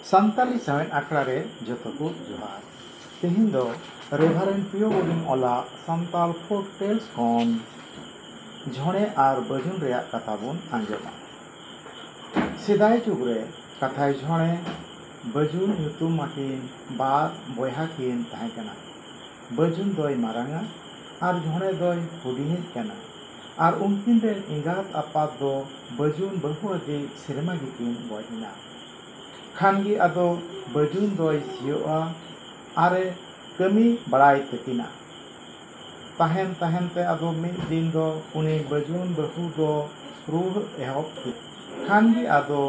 ᱥᱟᱱᱛᱟᱞᱤ ᱥᱟᱶᱦᱮᱫ ᱟᱠᱷᱲᱟ ᱨᱮ ᱡᱚᱛᱚ ᱠᱚ ᱡᱚᱦᱟᱨ᱾ ᱛᱮᱦᱮᱧ ᱫᱚ ᱨᱮᱵᱷᱟᱨᱮᱱᱰ ᱯᱤᱭᱳ ᱵᱚᱫᱤᱱ ᱚᱞᱟᱜ ᱥᱟᱱᱛᱟᱞ ᱯᱷᱳᱠ ᱴᱮᱞᱥ ᱠᱷᱚᱱ ᱡᱷᱚᱲᱮ ᱟᱨ ᱵᱟᱹᱡᱩᱱ ᱨᱮᱭᱟᱜ ᱠᱟᱛᱷᱟ ᱵᱚᱱ ᱟᱸᱡᱚᱢᱟ᱾ ᱥᱮᱫᱟᱭ ᱡᱩᱜᱽ ᱨᱮ ᱠᱟᱛᱷᱟᱭ ᱡᱷᱚᱲᱮ ᱵᱟᱹᱡᱩᱱ ᱧᱩᱛᱩᱢ ᱟᱹᱠᱤᱱ ᱵᱟᱨ ᱵᱚᱭᱦᱟ ᱠᱤᱱ ᱛᱟᱦᱮᱸ ᱠᱟᱱᱟ᱾ ᱵᱟᱹᱡᱩᱱ ᱫᱚᱭ ᱢᱟᱨᱟᱝᱟ ᱟᱨ ᱡᱷᱚᱲᱮ ᱫᱚᱭ ᱦᱩᱰᱤᱧᱤᱡ ᱠᱟᱱᱟ ᱟᱨ ᱩᱱᱠᱤᱱ ᱨᱮᱱ ᱮᱸᱜᱟᱛ ᱟᱯᱟᱛ ᱫᱚ ᱵᱟᱹᱡᱩᱱ ᱵᱟᱹᱦᱩ ᱟᱫᱮ ᱥᱮᱨᱢᱟ ᱜᱮᱠᱤᱱ ᱜᱚᱡ ᱮᱱᱟ᱾ ᱠᱷᱟᱱ ᱜᱮ ᱟᱫᱚ ᱵᱟᱹᱡᱩᱱ ᱫᱚᱭ ᱥᱤᱭᱳᱜᱼᱟ ᱟᱨᱮ ᱠᱟᱹᱢᱤ ᱵᱟᱲᱟᱭ ᱛᱟᱹᱠᱤᱱᱟ᱾ ᱛᱟᱦᱮᱱ ᱛᱮ ᱟᱫᱚ ᱢᱤᱫ ᱫᱤᱱ ᱫᱚ ᱩᱱᱤ ᱵᱟᱹᱡᱩᱱ ᱵᱟᱹᱦᱩ ᱫᱚ ᱨᱩᱣᱟᱹ ᱮᱦᱚᱵ ᱠᱮᱫᱟ᱾ ᱠᱷᱟᱱ ᱜᱮ ᱟᱫᱚ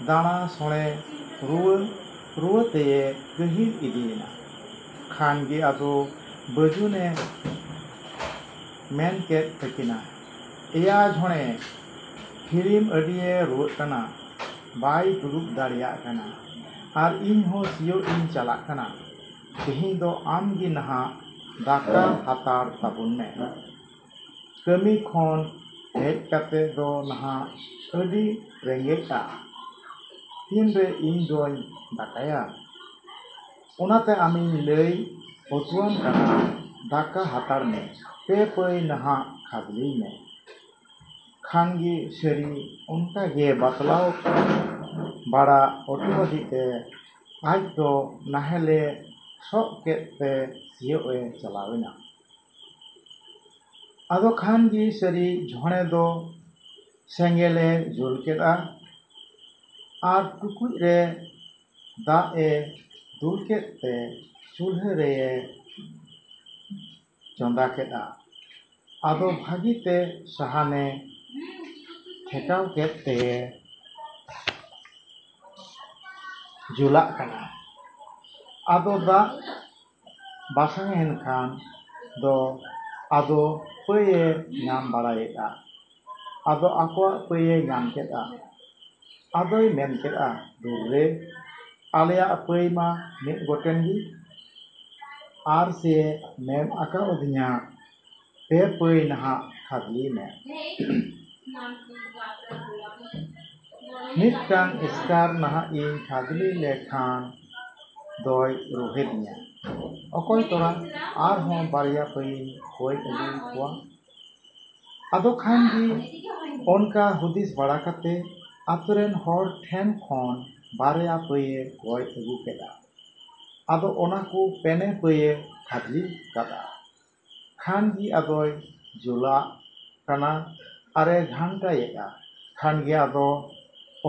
ᱫᱟᱬᱟ ᱥᱚᱲᱮ ᱨᱩᱣᱟᱹ ᱛᱮᱭ ᱜᱟᱹᱦᱤᱨ ᱤᱫᱤᱭᱮᱱᱟ᱾ ᱠᱷᱟᱱ ᱜᱮ ᱟᱫᱚ ᱵᱟᱹᱡᱩᱱᱮ ᱢᱮᱱ ᱠᱮᱫ ᱛᱟᱹᱠᱤᱱᱟ, "ᱮᱭᱟ ᱡᱷᱚᱲᱮ, ᱦᱤᱲᱤᱢ ᱟᱹᱰᱤᱭᱮ ᱨᱩᱣᱟᱹᱜ ᱠᱟᱱᱟ, ᱵᱟᱭ ᱫᱩᱲᱩᱵ ᱫᱟᱲᱮᱭᱟᱜ ᱠᱟᱱᱟ ᱟᱨ ᱤᱧ ᱦᱚᱸ ᱥᱤᱭᱳᱜ ᱤᱧ ᱪᱟᱞᱟᱜ ᱠᱟᱱᱟ᱾ ᱛᱮᱦᱮᱧ ᱫᱚ ᱟᱢ ᱜᱮ ᱱᱟᱦᱟᱜ ᱫᱟᱠᱟ ᱦᱟᱛᱟᱲ ᱛᱟᱵᱚᱱ ᱢᱮ᱾ ᱠᱟᱹᱢᱤ ᱠᱷᱚᱱ ᱦᱮᱡ ᱠᱟᱛᱮ ᱫᱚ ᱱᱟᱦᱟᱜ ᱟᱹᱰᱤ ᱨᱮᱸᱜᱮᱡᱼᱟ, ᱛᱤᱱᱨᱮ ᱤᱧ ᱫᱚᱧ ᱫᱟᱠᱟᱭᱟ? ᱚᱱᱟᱛᱮ ᱟᱢᱤᱧ ᱞᱟᱹᱭ ᱚᱴᱚᱣᱟᱢ ᱠᱟᱱᱟ, ᱫᱟᱠᱟ ᱦᱟᱛᱟᱲ ᱢᱮ, ᱯᱮ ᱯᱟᱹᱭ ᱱᱟᱦᱟᱜ ᱠᱷᱟᱫᱽᱞᱮᱭ ᱢᱮ᱾" ᱠᱷᱟᱱ ᱜᱮ ᱥᱟᱹᱨᱤ ᱚᱱᱠᱟ ᱜᱮ ᱵᱟᱛᱞᱟᱣ ᱵᱟᱲᱟ ᱚᱴᱚᱣᱟᱫᱮ ᱛᱮ ᱟᱡ ᱫᱚ ᱱᱟᱦᱮᱞᱮ ᱥᱚᱜ ᱠᱮᱫ ᱛᱮ ᱥᱤᱭᱳᱜ ᱮ ᱪᱟᱞᱟᱣᱮᱱᱟ᱾ ᱟᱫᱚ ᱠᱷᱟᱱ ᱜᱮ ᱥᱟᱹᱨᱤ ᱡᱷᱚᱲᱮ ᱫᱚ ᱥᱮᱸᱜᱮᱞᱮ ᱡᱩᱞ ᱠᱮᱫᱟ ᱟᱨ ᱴᱩᱠᱩᱡ ᱨᱮ ᱫᱟᱜ ᱮ ᱫᱩᱞ ᱠᱮᱫ ᱛᱮ ᱪᱩᱞᱦᱟᱹ ᱨᱮᱭ ᱪᱚᱸᱫᱟ ᱠᱮᱫᱟ᱾ ᱟᱫᱚ ᱵᱷᱟᱹᱜᱤ ᱛᱮ ᱥᱟᱦᱟᱱᱮ ᱴᱷᱮᱠᱟᱣ ᱠᱮᱫ ᱛᱮ ᱡᱩᱞᱟᱜ ᱠᱟᱱᱟ᱾ ᱟᱫᱚ ᱫᱟᱜ ᱵᱟᱥᱟᱝᱮᱱ ᱠᱷᱟᱱ ᱫᱚ ᱟᱫᱚ ᱯᱟᱹᱭᱮ ᱧᱟᱢ ᱵᱟᱲᱟᱭᱮᱫᱟ᱾ ᱟᱫᱚ ᱟᱠᱚᱣᱟᱜ ᱯᱟᱹᱭᱮ ᱧᱟᱢ ᱠᱮᱫᱟ᱾ ᱟᱫᱚᱭ ᱢᱮᱱ ᱠᱮᱫᱟ, "ᱫᱩᱨᱨᱮ, ᱟᱞᱮᱭᱟᱜ ᱯᱟᱹᱭ ᱢᱟ ᱢᱤᱫ ᱜᱚᱴᱮᱱ ᱜᱮ, ᱟᱨ ᱥᱮ ᱢᱮᱱ ᱟᱠᱟᱣᱟᱫᱤᱧᱟ ᱯᱮ ᱯᱟᱹᱭ ᱱᱟᱦᱟᱜ ᱠᱷᱟᱫᱽᱞᱮᱭ ᱢᱮ᱾ ᱢᱤᱫᱴᱟᱝ ᱮᱥᱠᱟᱨ ᱱᱟᱦᱟᱜ ᱤᱧ ᱠᱷᱟᱫᱽᱞᱮ ᱞᱮᱠᱷᱟᱱ ᱫᱚᱭ ᱨᱳᱦᱮᱫᱤᱧᱟ, ᱚᱠᱚᱭ ᱛᱚᱨᱟ ᱟᱨᱦᱚᱸ ᱵᱟᱨᱭᱟ ᱯᱟᱹᱭᱤᱧ ᱠᱚᱭ ᱟᱹᱜᱩ ᱠᱚᱣᱟ᱾" ᱟᱫᱚ ᱠᱷᱟᱱ ᱜᱮ ᱚᱱᱠᱟ ᱦᱩᱫᱤᱥ ᱵᱟᱲᱟ ᱠᱟᱛᱮ ᱟᱛᱳ ᱨᱮᱱ ᱦᱚᱲ ᱴᱷᱮᱱ ᱠᱷᱚᱱ ᱵᱟᱨᱭᱟ ᱯᱟᱹᱭᱮ ᱠᱚᱭ ᱟᱹᱜᱩ ᱠᱮᱫᱟ᱾ ᱟᱫᱚ ᱚᱱᱟ ᱠᱚ ᱯᱮᱱᱮ ᱯᱟᱹᱭᱮ ᱠᱷᱟᱫᱽᱞᱮ ᱠᱟᱫᱟ᱾ ᱠᱷᱟᱱ ᱜᱮ ᱟᱫᱚᱭ ᱡᱩᱞᱟᱜ ᱠᱟᱱᱟ ᱟᱨᱮ ᱜᱷᱟᱱᱴᱟᱭᱮᱫᱟ᱾ ᱠᱷᱟᱱ ᱜᱮ ᱟᱫᱚ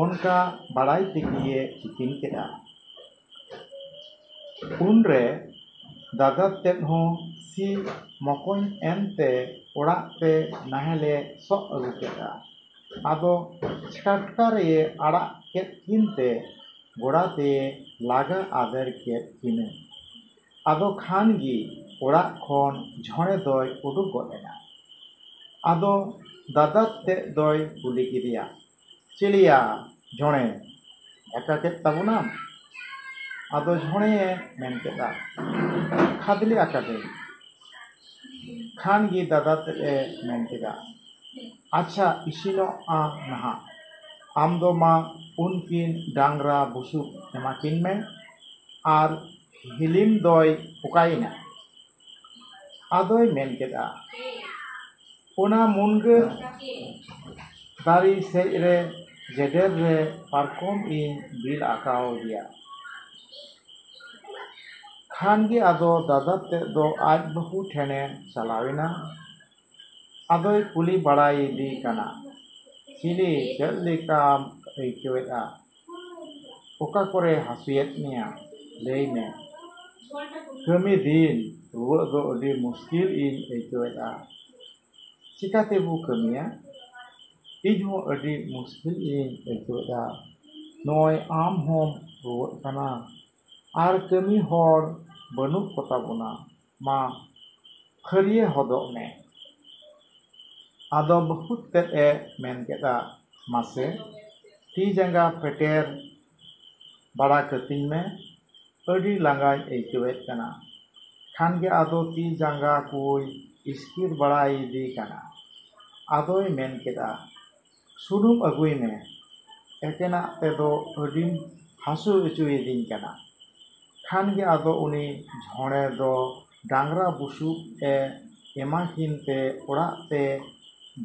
ᱚᱱᱠᱟ ᱵᱟᱲᱟᱭ ᱛᱮᱜᱮᱭ ᱛᱤᱠᱤᱱ ᱠᱮᱫᱟ᱾ ᱩᱱᱨᱮ ᱫᱟᱫᱟ ᱛᱮᱫ ᱦᱚᱸ ᱥᱤ ᱢᱚᱠᱚᱧ ᱮᱱᱛᱮ ᱚᱲᱟᱜ ᱛᱮ ᱱᱟᱦᱮᱞᱮ ᱥᱚᱜ ᱟᱹᱜᱩ ᱠᱮᱫᱟ᱾ ᱟᱫᱚ ᱪᱷᱟᱴᱠᱟ ᱨᱮᱭ ᱟᱲᱟᱜ ᱠᱮᱫ ᱠᱤᱱ ᱛᱮ ᱜᱚᱲᱟ ᱛᱮᱭ ᱞᱟᱜᱟ ᱟᱫᱮᱨ ᱠᱮᱫ ᱠᱤᱱᱟᱹ᱾ ᱟᱫᱚ ᱠᱷᱟᱱ ᱜᱮ ᱚᱲᱟᱜ ᱠᱷᱚᱱ ᱡᱷᱚᱲᱮ ᱫᱚᱭ ᱩᱰᱩᱠ ᱜᱚᱫ ᱮᱱᱟ᱾ ᱟᱫᱚ ᱫᱟᱫᱟ ᱛᱮᱫ ᱫᱚᱭ ᱠᱩᱞᱤ ᱠᱮᱫᱮᱭᱟ, "ᱪᱮᱞᱮᱭᱟ ᱡᱷᱚᱲᱮ, ᱫᱟᱠᱟ ᱠᱮᱫ ᱛᱟᱵᱚᱱᱟᱢ?" ᱟᱫᱚ ᱡᱷᱚᱲᱮᱭ ᱢᱮᱱ ᱠᱮᱫᱟ, "ᱠᱷᱟᱫᱽᱞᱮ ᱟᱠᱟᱫᱟᱹᱧ᱾" ᱠᱷᱟᱱ ᱜᱮ ᱫᱟᱫᱟ ᱛᱮᱫ ᱮ ᱢᱮᱱ ᱠᱮᱫᱟ, "ᱟᱪᱪᱷᱟ, ᱤᱥᱤᱱᱚᱜᱼᱟ ᱱᱟᱦᱟᱜ, ᱟᱢ ᱫᱚ ᱢᱟ ᱩᱱᱠᱤᱱ ᱰᱟᱝᱨᱟ ᱵᱩᱥᱩᱵ ᱮᱢᱟᱠᱤᱱ ᱢᱮ, ᱟᱨ ᱦᱤᱞᱤᱢ ᱫᱚᱭ ᱚᱠᱟᱭᱮᱱᱟ?" ᱟᱫᱚᱭ ᱢᱮᱱ ᱠᱮᱫᱟ, "ᱚᱱᱟ ᱢᱩᱱᱜᱟᱹ ᱫᱟᱨᱮ ᱥᱮᱡ ᱨᱮ ᱡᱮᱰᱮᱨ ᱨᱮ ᱯᱟᱨᱠᱚᱢ ᱤᱧ ᱵᱤᱞ ᱟᱠᱟᱣᱫᱮᱭᱟ᱾" ᱠᱷᱟᱱ ᱜᱮ ᱟᱫᱚ ᱫᱟᱫᱟ ᱛᱮᱫ ᱫᱚ ᱟᱡ ᱵᱟᱹᱦᱩ ᱴᱷᱮᱱᱮ ᱪᱟᱞᱟᱣᱮᱱᱟ᱾ ᱟᱫᱚᱭ ᱠᱩᱞᱤ ᱵᱟᱲᱟᱭᱮᱫᱮ ᱠᱟᱱᱟ, "ᱪᱤᱞᱤ, ᱪᱮᱫ ᱞᱮᱠᱟᱢ ᱟᱹᱭᱠᱟᱹᱣᱮᱫᱼᱟ? ᱚᱠᱟ ᱠᱚᱨᱮ ᱦᱟᱹᱥᱩᱭᱮᱫ ᱢᱮᱭᱟ? ᱞᱟᱹᱭ ᱢᱮ᱾ ᱠᱟᱹᱢᱤ ᱫᱤᱱ ᱨᱩᱣᱟᱹᱜ ᱫᱚ ᱟᱹᱰᱤ ᱢᱩᱥᱠᱤᱞ ᱤᱧ ᱟᱹᱭᱠᱟᱹᱣᱮᱫᱼᱟ᱾ ᱪᱤᱠᱟᱹᱛᱮᱵᱚ ᱠᱟᱹᱢᱤᱭᱟ? ᱤᱧ ᱦᱚᱸ ᱟᱹᱰᱤ ᱢᱩᱥᱠᱤᱞ ᱤᱧ ᱟᱹᱭᱠᱟᱹᱣᱮᱫᱼᱟ᱾ ᱱᱚᱜᱼᱚᱭ ᱟᱢ ᱦᱚᱸᱢ ᱨᱩᱣᱟᱹᱜ ᱠᱟᱱᱟ ᱟᱨ ᱠᱟᱹᱢᱤ ᱦᱚᱲ ᱵᱟᱹᱱᱩᱜ ᱠᱚᱛᱟ ᱵᱚᱱᱟ, ᱢᱟ ᱯᱷᱟᱹᱨᱤᱭᱟᱹ ᱦᱚᱫᱚᱜ ᱢᱮ᱾" ᱟᱫᱚ ᱵᱟᱹᱦᱩ ᱛᱮᱫ ᱮ ᱢᱮᱱ ᱠᱮᱫᱟ, "ᱢᱟᱥᱮ ᱛᱤ ᱡᱟᱸᱜᱟ ᱯᱮᱴᱮᱨ ᱵᱟᱲᱟ ᱠᱟᱹᱛᱤᱧ ᱢᱮ, ᱟᱹᱰᱤ ᱞᱟᱸᱜᱟᱧ ᱟᱹᱭᱠᱟᱹᱣᱮᱫ ᱠᱟᱱᱟ᱾" ᱠᱷᱟᱱ ᱜᱮ ᱟᱫᱚ ᱛᱤ ᱡᱟᱸᱜᱟ ᱠᱚᱭ ᱤᱥᱠᱤᱨ ᱵᱟᱲᱟᱭᱮᱫᱮ ᱠᱟᱱᱟ᱾ ᱟᱫᱚᱭ ᱢᱮᱱ ᱠᱮᱫᱟ, "ᱥᱩᱱᱩᱢ ᱟᱹᱜᱩᱭ ᱢᱮ, ᱮᱠᱮᱱᱟᱜ ᱛᱮᱫᱚ ᱟᱹᱰᱤᱢ ᱦᱟᱹᱥᱩ ᱦᱚᱪᱚᱭᱮᱫᱤᱧ ᱠᱟᱱᱟ᱾ ᱠᱷᱟᱱ ᱜᱮ ᱟᱫᱚ ᱩᱱᱤ ᱡᱷᱚᱲᱮ ᱫᱚ ᱰᱟᱝᱨᱟ ᱵᱩᱥᱩᱵ ᱮ ᱮᱢᱟᱠᱤᱱ ᱛᱮ ᱚᱲᱟᱜ ᱛᱮ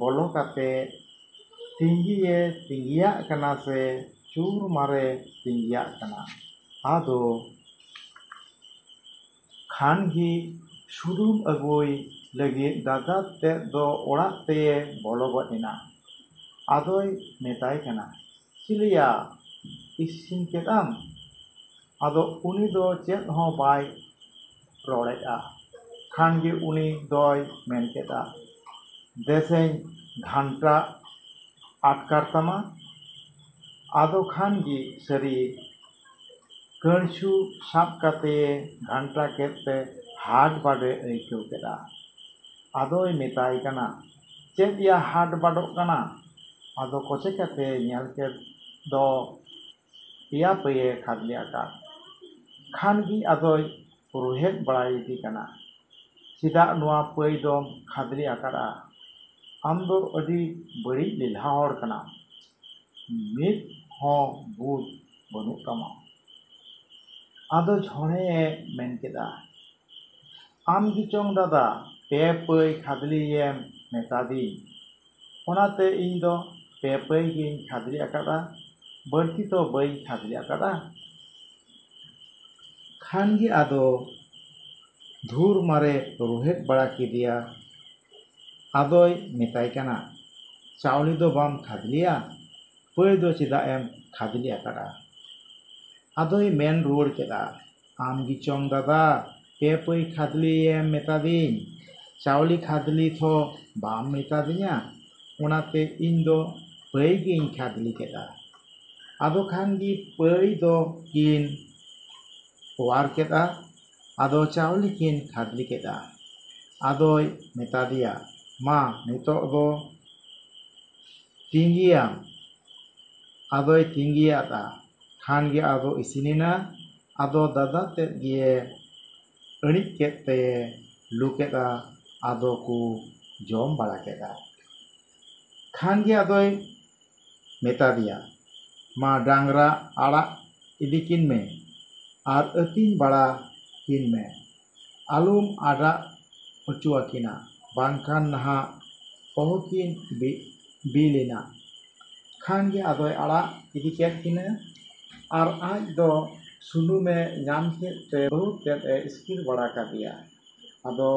ᱵᱚᱞᱚ ᱠᱟᱛᱮ ᱛᱤᱸᱜᱤᱭᱮ ᱛᱤᱸᱜᱤᱭᱟᱜ ᱠᱟᱱᱟ ᱥᱮ ᱪᱩᱨ ᱢᱟᱨᱮ ᱛᱤᱸᱜᱤᱭᱟᱜ ᱠᱟᱱᱟ᱾ ᱟᱫᱚ ᱠᱷᱟᱱ ᱜᱮ ᱥᱩᱱᱩᱢ ᱟᱹᱜᱩᱭ ᱞᱟᱹᱜᱤᱫ ᱫᱟᱫᱟ ᱛᱮᱫ ᱫᱚ ᱚᱲᱟᱜ ᱛᱮᱭ ᱵᱚᱞᱚ ᱜᱚᱫ ᱮᱱᱟ᱾ ᱟᱫᱚᱭ ᱢᱮᱛᱟᱭ ᱠᱟᱱᱟ, ᱪᱤᱞᱤᱭᱟ, ᱤᱥᱤᱱ ᱠᱮᱫᱟᱢ? ᱟᱫᱚ ᱩᱱᱤ ᱫᱚ ᱪᱮᱫ ᱦᱚᱸ ᱵᱟᱭ ᱨᱚᱲᱮᱫᱼᱟ᱾ ᱠᱷᱟᱱ ᱜᱮ ᱩᱱᱤ ᱫᱚᱭ ᱢᱮᱱ ᱠᱮᱫᱟ, ᱫᱮᱥᱮᱧ ᱜᱷᱟᱱᱴᱟ ᱟᱴᱠᱟᱨ ᱛᱟᱢᱟ᱾ ᱟᱫᱚ ᱠᱷᱟᱱ ᱜᱮ ᱥᱟᱹᱨᱤ ᱠᱟᱹᱲᱪᱩ ᱥᱟᱵ ᱠᱟᱛᱮ ᱜᱷᱟᱱᱴᱟ ᱠᱮᱫ ᱛᱮ ᱦᱟᱴ ᱵᱟᱰᱮ ᱟᱹᱭᱠᱟᱹᱣ ᱠᱮᱫᱟ᱾ ᱟᱫᱚᱭ ᱢᱮᱛᱟᱭ ᱠᱟᱱᱟ, ᱪᱮᱫ ᱭᱟ ᱦᱟᱴ ᱵᱟᱰᱚᱜ ᱠᱟᱱᱟ? ᱟᱫᱚ ᱠᱚᱪᱮ ᱠᱟᱛᱮ ᱧᱮᱞ ᱠᱮᱫ ᱫᱚ ᱯᱮᱭᱟ ᱯᱟᱹᱭᱮ ᱠᱷᱟᱫᱽᱞᱮ ᱟᱠᱟᱫ᱾ ᱠᱷᱟᱱ ᱜᱮ ᱟᱫᱚᱭ ᱨᱩᱦᱮᱫ ᱵᱟᱲᱟᱭᱮᱫᱮ ᱠᱟᱱᱟ, ᱪᱮᱫᱟᱜ ᱱᱚᱣᱟ ᱯᱟᱹᱭ ᱫᱚᱢ ᱠᱷᱟᱫᱽᱞᱮ ᱟᱠᱟᱫᱼᱟ? ᱟᱢ ᱫᱚ ᱟᱹᱰᱤ ᱵᱟᱹᱲᱤᱡ ᱞᱮᱞᱦᱟ ᱦᱚᱲ ᱠᱟᱱᱟᱢ, ᱢᱤᱫ ᱦᱚᱸ ᱵᱩᱫᱷ ᱵᱟᱹᱱᱩᱜ ᱛᱟᱢᱟ᱾ ᱟᱫᱚ ᱡᱷᱚᱲᱮ ᱢᱮᱱ ᱠᱮᱫᱟ, ᱟᱢ ᱜᱮᱪᱚᱝ ᱫᱟᱫᱟ ᱯᱮ ᱯᱟᱹᱭ ᱠᱷᱟᱫᱽᱞᱮᱭᱮᱢ ᱢᱮᱛᱟᱫᱤᱧ, ᱚᱱᱟᱛᱮ ᱤᱧ ᱫᱚ ᱯᱮ ᱯᱟᱹᱭ ᱜᱤᱧ ᱠᱷᱟᱫᱽᱞᱮ ᱟᱠᱟᱫᱟ, ᱵᱟᱹᱲᱛᱤ ᱫᱚ ᱵᱟᱹᱧ ᱠᱷᱟᱫᱽᱞᱮ ᱟᱠᱟᱫᱟ᱾ ᱠᱷᱟᱱ ᱜᱮ ᱟᱫᱚ ᱫᱷᱩᱨ ᱢᱟᱨᱮ ᱨᱩᱦᱮᱫ ᱵᱟᱲᱟ ᱠᱮᱫᱮᱭᱟ᱾ ᱟᱫᱚᱭ ᱢᱮᱛᱟᱭ ᱠᱟᱱᱟ, ᱪᱟᱣᱞᱮ ᱫᱚ ᱵᱟᱢ ᱠᱷᱟᱫᱽᱞᱮᱭᱟ, ᱯᱟᱹᱭ ᱫᱚ ᱪᱮᱫᱟᱜ ᱮᱢ ᱠᱷᱟᱫᱽᱞᱮ ᱟᱠᱟᱫᱟ? ᱟᱫᱚᱭ ᱢᱮᱱ ᱨᱩᱣᱟᱹᱲ ᱠᱮᱫᱟ, ᱟᱢ ᱜᱮᱪᱚᱝ ᱫᱟᱫᱟ ᱯᱮ ᱯᱟᱹᱭ ᱠᱷᱟᱫᱽᱞᱮᱭᱮᱢ ᱢᱮᱛᱟᱫᱤᱧ, ᱪᱟᱣᱞᱮ ᱠᱷᱟᱫᱽᱞᱮ ᱛᱷᱚ ᱵᱟᱢ ᱢᱮᱛᱟᱫᱤᱧᱟ, ᱚᱱᱟᱛᱮ ᱤᱧ ᱫᱚ ᱯᱟᱹᱭ ᱜᱤᱧ ᱠᱷᱟᱫᱽᱞᱮ ᱠᱮᱫᱟ᱾ ᱟᱫᱚ ᱠᱷᱟᱱ ᱜᱮ ᱯᱟᱹᱭ ᱫᱚ ᱠᱤᱱ ᱚᱣᱟᱨ ᱠᱮᱫᱟ, ᱟᱫᱚ ᱪᱟᱣᱞᱮ ᱠᱤᱱ ᱠᱷᱟᱫᱽᱞᱮ ᱠᱮᱫᱟ᱾ ᱟᱫᱚᱭ ᱢᱮᱛᱟᱫᱮᱭᱟ, ᱢᱟ ᱱᱤᱛᱚᱜ ᱫᱚ ᱛᱤᱸᱜᱤᱭᱟᱢ᱾ ᱟᱫᱚᱭ ᱛᱤᱸᱜᱤᱭᱟᱫᱼᱟ᱾ ᱠᱷᱟᱱ ᱜᱮ ᱟᱫᱚ ᱤᱥᱤᱱᱮᱱᱟ᱾ ᱟᱫᱚ ᱫᱟᱫᱟ ᱛᱮᱫ ᱜᱮ ᱟᱹᱬᱤᱡ ᱠᱮᱫ ᱛᱮᱭ ᱞᱩ ᱠᱮᱫᱟ᱾ ᱟᱫᱚ ᱠᱚ ᱡᱚᱢ ᱵᱟᱲᱟ ᱠᱮᱫᱟ᱾ ᱠᱷᱟᱱ ᱜᱮ ᱟᱫᱚᱭ ᱢᱮᱛᱟᱫᱮᱭᱟ, ᱢᱟ ᱰᱟᱝᱨᱟ ᱟᱲᱟᱜ ᱤᱫᱤ ᱠᱤᱱ ᱢᱮ ᱟᱨ ᱟᱹᱛᱤᱧ ᱵᱟᱲᱟ ᱠᱤᱱ ᱢᱮ, ᱟᱞᱚᱢ ᱟᱲᱟᱜ ᱦᱚᱪᱚ ᱟᱹᱠᱤᱱᱟ, ᱵᱟᱝᱠᱷᱟᱱ ᱱᱟᱦᱟᱜ ᱚᱦᱚᱠᱤᱱ ᱵᱤᱞᱮᱱᱟ᱾ ᱠᱷᱟᱱ ᱜᱮ ᱟᱫᱚᱭ ᱟᱲᱟᱜ ᱤᱫᱤ ᱠᱮᱫ ᱠᱤᱱᱟᱹ ᱟᱨ ᱟᱡ ᱫᱚ ᱥᱩᱱᱩᱢᱮ ᱧᱟᱢ ᱠᱮᱫ ᱛᱮ ᱵᱟᱹᱦᱩ ᱛᱮᱫ ᱮ ᱤᱥᱠᱤᱨ ᱵᱟᱲᱟ ᱠᱟᱫᱮᱭᱟ᱾ ᱟᱫᱚ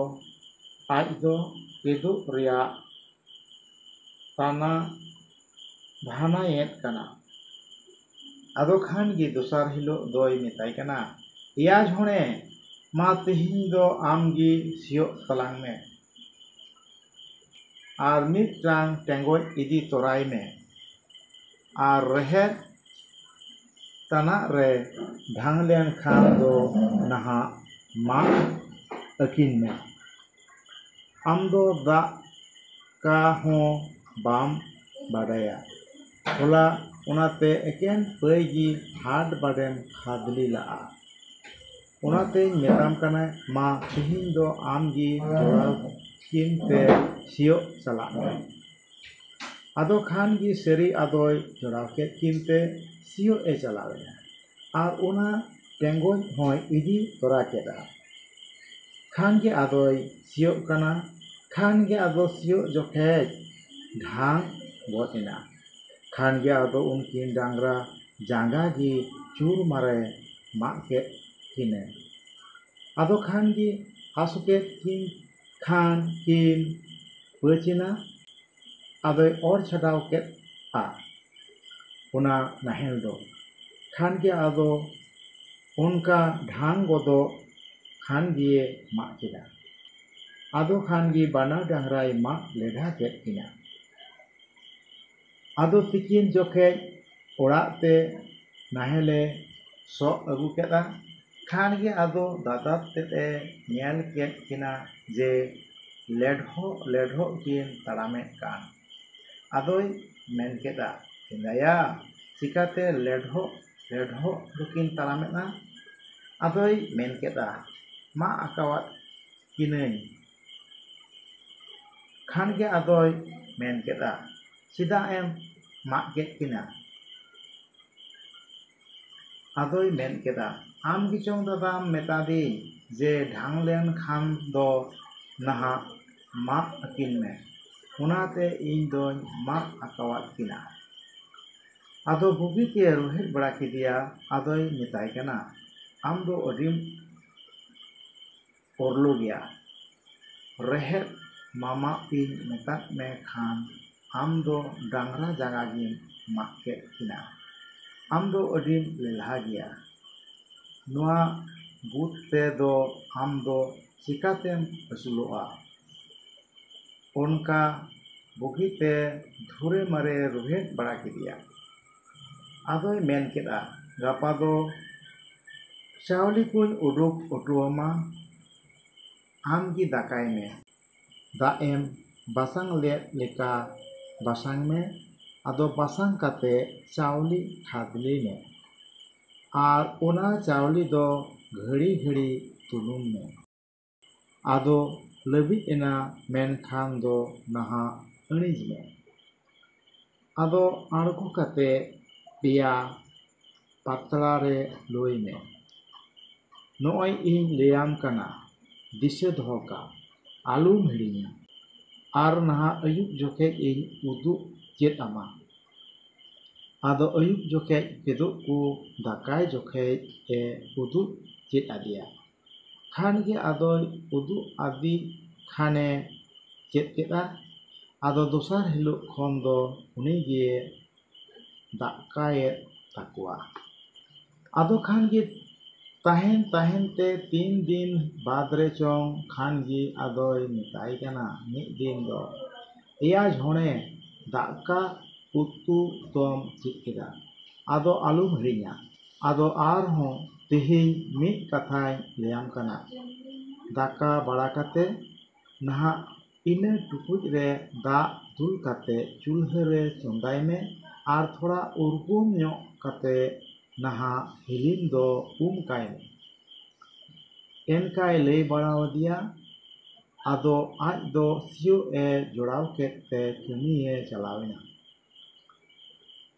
ᱟᱡ ᱫᱚ ᱠᱮᱫᱩᱵ ᱨᱮᱭᱟᱜ ᱛᱟᱱᱟ ᱵᱷᱟᱱᱟᱭᱮᱫ ᱠᱟᱱᱟ᱾ ᱟᱫᱚ ᱠᱷᱟᱱ ᱜᱮ ᱫᱚᱥᱟᱨ ᱦᱤᱞᱳᱜ ᱫᱚᱭ ᱢᱮᱛᱟᱭ ᱠᱟᱱᱟ, ᱮᱭᱟ ᱡᱷᱚᱲᱮ, ᱢᱟ ᱛᱮᱦᱮᱧ ᱫᱚ ᱟᱢ ᱜᱮ ᱥᱤᱭᱳᱜ ᱛᱟᱞᱟᱝ ᱢᱮ ᱟᱨ ᱢᱤᱫᱴᱟᱝ ᱴᱮᱸᱜᱚᱡ ᱤᱫᱤ ᱛᱚᱨᱟᱭ ᱢᱮ ᱟᱨ ᱨᱮᱦᱮᱫ ᱛᱟᱱᱟᱜ ᱨᱮ ᱰᱷᱟᱝ ᱞᱮᱱ ᱠᱷᱟᱱ ᱫᱚ ᱱᱟᱦᱟᱜ ᱢᱟᱜ ᱟᱹᱠᱤᱱ ᱢᱮ᱾ ᱟᱢ ᱫᱚ ᱫᱟᱠᱟ ᱦᱚᱸ ᱵᱟᱢ ᱵᱟᱰᱟᱭᱟ ᱦᱚᱞᱟ, ᱚᱱᱟᱛᱮ ᱮᱠᱮᱱ ᱯᱟᱹᱭ ᱜᱮ ᱦᱟᱴ ᱵᱟᱰᱮᱢ ᱠᱷᱟᱫᱽᱞᱮ ᱞᱟᱜᱼᱟ᱾ ᱚᱱᱟᱛᱮᱧ ᱢᱮᱛᱟᱢ ᱠᱟᱱᱟ, ᱢᱟ ᱛᱮᱦᱮᱧ ᱫᱚ ᱟᱢ ᱜᱮ ᱡᱚᱲᱟᱣ ᱠᱤᱱ ᱛᱮ ᱥᱤᱭᱳᱜ ᱪᱟᱞᱟᱜ ᱢᱮ᱾ ᱟᱫᱚ ᱠᱷᱟᱱ ᱜᱮ ᱥᱟᱹᱨᱤ ᱟᱫᱚᱭ ᱡᱚᱲᱟᱣ ᱠᱮᱫ ᱠᱤᱱ ᱛᱮ ᱥᱤᱭᱳᱜ ᱮ ᱪᱟᱞᱟᱣ ᱮᱱᱟ ᱟᱨ ᱚᱱᱟ ᱴᱮᱸᱜᱚᱡ ᱦᱚᱸᱭ ᱤᱫᱤ ᱛᱚᱨᱟ ᱠᱮᱫᱟ᱾ ᱠᱷᱟᱱ ᱜᱮ ᱟᱫᱚᱭ ᱥᱤᱭᱳᱜ ᱠᱟᱱᱟ᱾ ᱠᱷᱟᱱ ᱜᱮ ᱟᱫᱚ ᱥᱤᱭᱳᱜ ᱡᱚᱠᱷᱮᱡ ᱰᱷᱟᱝ ᱜᱚᱫ ᱮᱱᱟ᱾ ᱠᱷᱟᱱ ᱜᱮ ᱟᱫᱚ ᱩᱱᱠᱤᱱ ᱰᱟᱝᱨᱟ ᱡᱟᱸᱜᱟ ᱜᱮ ᱪᱩᱨ ᱢᱟᱨᱮ ᱢᱟᱜ ᱠᱮᱫ ᱠᱤᱱᱟᱹ᱾ ᱟᱫᱚ ᱠᱷᱟᱱ ᱜᱮ ᱦᱟᱹᱥᱩ ᱠᱮᱫ ᱠᱤᱱ ᱠᱷᱟᱱ ᱠᱤᱱ ᱯᱟᱹᱪᱮᱱᱟ᱾ ᱟᱫᱚᱭ ᱚᱨ ᱪᱷᱟᱰᱟᱣ ᱠᱮᱫᱼᱟ ᱚᱱᱟ ᱱᱟᱦᱮᱞ ᱫᱚ᱾ ᱠᱷᱟᱱ ᱜᱮ ᱟᱫᱚ ᱚᱱᱠᱟ ᱰᱷᱟᱝ ᱜᱚᱫᱚᱜ ᱠᱷᱟᱱ ᱜᱮᱭ ᱢᱟᱜ ᱠᱮᱫᱟ᱾ ᱟᱫᱚ ᱠᱷᱟᱱ ᱜᱮ ᱵᱟᱱᱟ ᱰᱟᱝᱨᱟᱭ ᱢᱟᱜ ᱞᱮᱰᱷᱟ ᱠᱮᱫ ᱠᱤᱱᱟ᱾ ᱟᱫᱚ ᱛᱤᱠᱤᱱ ᱡᱚᱠᱷᱮᱡ ᱚᱲᱟᱜ ᱛᱮ ᱱᱟᱦᱮᱞᱮ ᱥᱚᱜ ᱟᱹᱜᱩ ᱠᱮᱫᱟ᱾ ᱠᱷᱟᱱ ᱜᱮ ᱟᱫᱚ ᱫᱟᱫᱟ ᱛᱮᱫ ᱮ ᱧᱮᱞ ᱠᱮᱫ ᱠᱤᱱᱟ ᱡᱮ ᱞᱮᱰᱷᱚᱜ ᱞᱮᱰᱷᱚᱜ ᱠᱤᱱ ᱛᱟᱲᱟᱢᱮᱫ ᱠᱟᱱ᱾ ᱟᱫᱚᱭ ᱢᱮᱱ ᱠᱮᱫᱟ, ᱮᱸᱜᱟᱭᱟ, ᱪᱤᱠᱟᱹᱛᱮ ᱞᱮᱰᱷᱚᱜ ᱞᱮᱰᱷᱚᱜ ᱫᱚᱠᱤᱱ ᱛᱟᱲᱟᱢᱮᱫᱼᱟ? ᱟᱫᱚᱭ ᱢᱮᱱ ᱠᱮᱫᱟ, ᱢᱟᱜ ᱟᱠᱟᱣᱟᱫ ᱠᱤᱱᱟᱹᱧ᱾ ᱠᱷᱟᱱ ᱜᱮ ᱟᱫᱚᱭ ᱢᱮᱱ ᱠᱮᱫᱟ, ᱪᱮᱫᱟᱜ ᱮᱢ ᱢᱟᱜ ᱠᱮᱫ ᱠᱤᱱᱟ? ᱟᱫᱚᱭ ᱢᱮᱱ ᱠᱮᱫᱟ, ᱟᱢ ᱜᱮᱪᱚᱝ ᱫᱟᱫᱟᱢ ᱢᱮᱛᱟᱫᱤᱧ ᱡᱮ ᱰᱷᱟᱝ ᱞᱮᱱ ᱠᱷᱟᱱ ᱫᱚ ᱱᱟᱦᱟᱜ ᱢᱟᱜ ᱟᱹᱠᱤᱱ ᱢᱮ, ᱚᱱᱟᱛᱮ ᱤᱧ ᱫᱚᱧ ᱢᱟᱜ ᱟᱠᱟᱣᱟᱫ ᱠᱤᱱᱟ᱾ ᱟᱫᱚ ᱵᱩᱜᱤᱛᱮ ᱨᱩᱦᱮᱫ ᱵᱟᱲᱟ ᱠᱮᱫᱮᱭᱟ᱾ ᱟᱫᱚᱭ ᱢᱮᱛᱟᱭ ᱠᱟᱱᱟ, ᱟᱢ ᱫᱚ ᱟᱹᱰᱤᱢ ᱚᱨᱞᱳ ᱜᱮᱭᱟ, ᱨᱮᱦᱮᱫ ᱢᱟᱢᱟᱜ ᱤᱧ ᱢᱮᱛᱟᱫ ᱢᱮ ᱠᱷᱟᱱ ᱟᱢ ᱫᱚ ᱰᱟᱝᱨᱟ ᱡᱟᱸᱜᱟ ᱜᱮᱢ ᱢᱟᱜ ᱠᱮᱫ ᱠᱤᱱᱟ᱾ ᱟᱢ ᱫᱚ ᱟᱹᱰᱤᱢ ᱞᱮᱞᱦᱟ ᱜᱮᱭᱟ, ᱱᱚᱣᱟ ᱵᱩᱫ ᱛᱮᱫᱚ ᱟᱢ ᱫᱚ ᱪᱤᱠᱟᱹᱛᱮᱢ ᱟᱹᱥᱩᱞᱚᱜᱼᱟ? ᱚᱱᱠᱟ ᱵᱩᱜᱤᱛᱮ ᱫᱷᱩᱨᱮ ᱢᱟᱨᱮ ᱨᱩᱦᱮᱫ ᱵᱟᱲᱟ ᱠᱮᱫᱮᱭᱟ᱾ ᱟᱫᱚᱭ ᱢᱮᱱ ᱠᱮᱫᱟ, ᱜᱟᱯᱟ ᱫᱚ ᱪᱟᱣᱞᱮ ᱠᱚᱧ ᱩᱰᱩᱠ ᱚᱴᱚᱣᱟᱢᱟ, ᱟᱢᱜᱮ ᱫᱟᱠᱟᱭ ᱢᱮ, ᱫᱟᱜ ᱮᱢ ᱵᱟᱥᱟᱝ ᱞᱮᱫ ᱞᱮᱠᱟ ᱵᱟᱥᱟᱝ ᱢᱮ, ᱟᱫᱚ ᱵᱟᱥᱟᱝ ᱠᱟᱛᱮ ᱪᱟᱣᱞᱮ ᱠᱷᱟᱫᱽᱞᱮ ᱢᱮ, ᱟᱨ ᱚᱱᱟ ᱪᱟᱣᱞᱮ ᱫᱚ ᱜᱷᱟᱹᱲᱤ ᱜᱷᱟᱹᱲᱤ ᱛᱩᱱᱩᱢ ᱢᱮ᱾ ᱟᱫᱚ ᱞᱟᱹᱵᱤᱫ ᱮᱱᱟ ᱢᱮᱱᱠᱷᱟᱱ ᱫᱚ ᱱᱟᱦᱟᱜ ᱟᱹᱬᱤᱡ ᱢᱮ᱾ ᱟᱫᱚ ᱟᱬᱜᱚ ᱠᱟᱛᱮ ᱯᱮᱭᱟ ᱯᱟᱛᱲᱟ ᱨᱮ ᱞᱳᱭ ᱢᱮ᱾ ᱱᱚᱜᱼᱚᱭ ᱤᱧ ᱞᱟᱹᱭᱟᱢ ᱠᱟᱱᱟ, ᱫᱤᱥᱟᱹ ᱫᱚᱦᱚ ᱠᱟᱜ, ᱟᱞᱚᱢ ᱦᱤᱲᱤᱧᱟ᱾ ᱟᱨ ᱱᱟᱦᱟᱜ ᱟᱹᱭᱩᱵ ᱡᱚᱠᱷᱮᱡ ᱤᱧ ᱩᱫᱩᱜ ᱪᱮᱫ ᱟᱢᱟ᱾ ᱟᱫᱚ ᱟᱹᱭᱩᱵ ᱡᱚᱠᱷᱮᱡ ᱠᱮᱫᱳᱜ ᱠᱚ ᱫᱟᱠᱟᱭ ᱡᱚᱠᱷᱮᱡ ᱮ ᱩᱫᱩᱜ ᱪᱮᱫ ᱟᱫᱮᱭᱟ᱾ ᱠᱷᱟᱱ ᱜᱮ ᱟᱫᱚᱭ ᱩᱫᱩᱜ ᱟᱫᱮ ᱠᱷᱟᱱᱮ ᱪᱮᱫ ᱠᱮᱫᱟ᱾ ᱟᱫᱚ ᱫᱚᱥᱟᱨ ᱦᱤᱞᱳᱜ ᱠᱷᱚᱱ ᱫᱚ ᱩᱱᱤᱜᱮ ᱫᱟᱠᱟᱭᱮᱫ ᱛᱟᱠᱚᱣᱟ᱾ ᱟᱫᱚ ᱠᱷᱟᱱ ᱜᱮ ᱛᱟᱦᱮᱱ ᱛᱟᱦᱮᱱ ᱛᱮ 3 ᱫᱤᱱ ᱵᱟᱫ ᱨᱮ ᱪᱚᱝ ᱠᱷᱟᱱ ᱜᱮ ᱟᱫᱚᱭ ᱢᱮᱛᱟᱭ ᱠᱟᱱᱟ ᱢᱤᱫ ᱫᱤᱱ ᱫᱚ, ᱮᱭᱟ ᱡᱷᱚᱬᱮ, ᱫᱟᱠᱟ ᱩᱛᱩ ᱫᱚᱢ ᱪᱮᱫ ᱠᱮᱫᱟ, ᱟᱫᱚ ᱟᱞᱚᱢ ᱦᱤᱲᱤᱧᱟ᱾ ᱟᱫᱚ ᱟᱨᱦᱚᱸ ᱛᱮᱦᱮᱧ ᱢᱤᱫ ᱠᱟᱛᱷᱟᱧ ᱞᱟᱹᱭᱟᱢ ᱠᱟᱱᱟ, ᱫᱟᱠᱟ ᱵᱟᱲᱟ ᱠᱟᱛᱮ ᱱᱟᱦᱟᱜ ᱤᱱᱟᱹ ᱴᱩᱠᱩᱡ ᱨᱮ ᱫᱟᱜ ᱫᱩᱞ ᱠᱟᱛᱮ ᱪᱩᱞᱦᱟᱹ ᱨᱮ ᱪᱚᱸᱫᱟᱭ ᱢᱮ, ᱟᱨ ᱛᱷᱚᱲᱟ ᱩᱨᱜᱩᱢ ᱧᱚᱜ ᱠᱟᱛᱮ ᱱᱟᱦᱟᱜ ᱦᱤᱞᱤᱢ ᱫᱚ ᱠᱟᱭ ᱢᱮ᱾ ᱮᱱᱠᱟᱭ ᱞᱟᱹᱭ ᱵᱟᱲᱟᱣᱟᱫᱮᱭᱟ᱾ ᱟᱫᱚ ᱟᱡ ᱫᱚ ᱥᱤᱭᱳᱜ ᱮ ᱡᱚᱲᱟᱣ ᱠᱮᱫ ᱛᱮ ᱠᱟᱹᱢᱤᱭᱮ ᱪᱟᱞᱟᱣᱮᱱᱟ᱾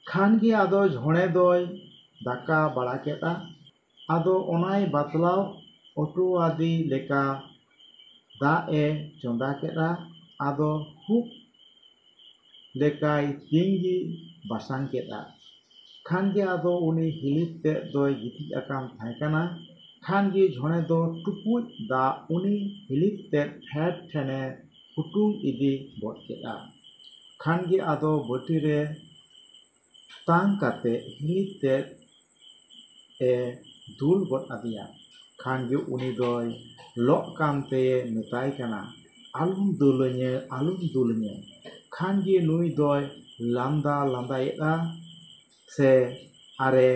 ᱠᱷᱟᱱ ᱜᱮ ᱟᱫᱚ ᱡᱷᱚᱬᱮ ᱫᱚᱭ ᱫᱟᱠᱟ ᱵᱟᱲᱟ ᱠᱮᱫᱟ᱾ ᱟᱫᱚ ᱚᱱᱟᱭ ᱵᱟᱛᱞᱟᱣ ᱚᱴᱚᱣᱟᱫᱮ ᱞᱮᱠᱟ ᱫᱟᱜ ᱮ ᱪᱚᱸᱫᱟ ᱠᱮᱫᱟ᱾ ᱟᱫᱚ ᱦᱩᱠ ᱞᱮᱠᱟᱭ ᱛᱤᱧᱜᱮ ᱵᱟᱥᱟᱝ ᱠᱮᱫᱟ᱾ ᱠᱷᱟᱱ ᱜᱮ ᱟᱫᱚ ᱩᱱᱤ ᱦᱤᱞᱤᱛ ᱛᱮᱫ ᱫᱚᱭ ᱜᱤᱛᱤᱡ ᱟᱠᱟᱱ ᱛᱟᱦᱮᱸ ᱠᱟᱱᱟ᱾ ᱠᱷᱟᱱ ᱜᱮ ᱡᱷᱚᱬᱮ ᱫᱚ ᱴᱩᱠᱩᱡ ᱫᱟᱜ ᱩᱱᱤ ᱦᱤᱞᱤᱛ ᱛᱮᱫ ᱯᱷᱮᱰ ᱴᱷᱮᱱᱮ ᱦᱩᱴᱩᱝ ᱤᱫᱤ ᱜᱚᱫ ᱠᱮᱫᱟ᱾ ᱠᱷᱟᱱ ᱜᱮ ᱟᱫᱚ ᱵᱟᱹᱴᱤ ᱨᱮ ᱛᱟᱝ ᱠᱟᱛᱮ ᱦᱤᱞᱤᱛ ᱛᱮᱫ ᱮ ᱫᱩᱞ ᱜᱚᱫ ᱟᱫᱮᱭᱟ᱾ ᱠᱷᱟᱱ ᱜᱮ ᱩᱱᱤ ᱫᱚᱭ ᱞᱚᱜ ᱠᱟᱱᱛᱮᱭ ᱢᱮᱛᱟᱭ ᱠᱟᱱᱟ, ᱟᱞᱚᱢ ᱫᱩᱞᱟᱹᱧᱟᱹ, ᱟᱞᱚᱢ ᱫᱩᱞᱟᱹᱧᱟᱹ᱾ ᱠᱷᱟᱱ ᱜᱮ ᱱᱩᱭ ᱫᱚᱭ ᱞᱟᱸᱫᱟ ᱞᱟᱸᱫᱟᱭᱮᱫᱟ ᱥᱮ ᱟᱨᱮ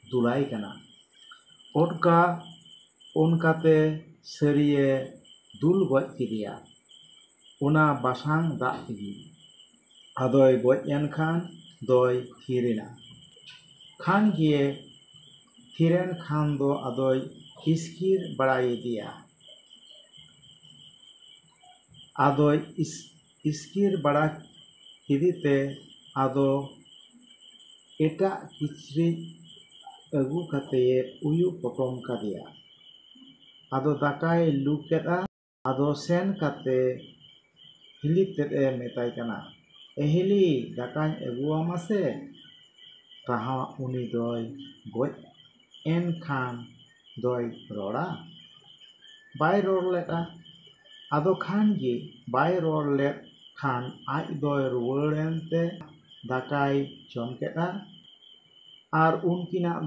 ᱫᱩᱞᱟᱭ ᱠᱟᱱᱟ᱾ ᱚᱱᱠᱟᱛᱮ ᱥᱟᱹᱨᱤᱭᱮ ᱫᱩᱞ ᱜᱚᱡ ᱠᱮᱫᱮᱭᱟ ᱚᱱᱟ ᱵᱟᱥᱟᱝ ᱫᱟᱜ ᱛᱮᱜᱮ᱾ ᱟᱫᱚᱭ ᱜᱚᱡ ᱮᱱ ᱠᱷᱟᱱ ᱫᱚᱭ ᱛᱷᱤᱨᱮᱱᱟ᱾ ᱠᱷᱟᱱ ᱜᱮ ᱛᱷᱤᱨᱮᱱ ᱠᱷᱟᱱ ᱫᱚ ᱟᱫᱚᱭ ᱤᱥᱠᱤᱨ ᱵᱟᱲᱟᱭᱮᱫᱮᱭᱟ᱾ ᱟᱫᱚᱭ ᱤᱥᱠᱤᱨ ᱵᱟᱲᱟ ᱠᱮᱫᱮᱛᱮ ᱟᱫᱚ ᱮᱴᱟᱜ ᱠᱤᱪᱨᱤᱡ ᱟᱹᱜᱩ ᱠᱟᱛᱮᱭ ᱩᱭᱩ ᱯᱚᱴᱚᱢ ᱠᱟᱫᱮᱭᱟ᱾ ᱟᱫᱚ ᱫᱟᱠᱟᱭ ᱞᱩ ᱠᱮᱫᱟ᱾ ᱟᱫᱚ ᱥᱮᱱ ᱠᱟᱛᱮ ᱦᱤᱞᱤᱛ ᱛᱮᱫ ᱮ ᱢᱮᱛᱟᱭ ᱠᱟᱱᱟ, ᱦᱤᱞᱤ, ᱫᱟᱠᱟᱧ ᱟᱹᱜᱩᱣᱟᱢᱟ ᱥᱮ? ᱛᱟᱦᱟ ᱩᱱᱤ ᱫᱚᱭ ᱜᱚᱡ ᱮᱱ ᱠᱷᱟᱱ ᱫᱚᱭ ᱨᱚᱲᱟ? ᱵᱟᱭ ᱨᱚᱲ ᱞᱮᱫᱟ᱾ ᱟᱫᱚ ᱠᱷᱟᱱ ᱜᱮ ᱵᱟᱭ ᱨᱚᱲ ᱞᱮᱫ ᱠᱷᱟᱱ ᱟᱡ ᱫᱚᱭ ᱨᱩᱣᱟᱹᱲᱮᱱᱛᱮ ᱫᱟᱠᱟᱭ ᱡᱚᱢ ᱠᱮᱫᱟ, ᱟᱨ ᱩᱱᱠᱤᱱᱟᱜ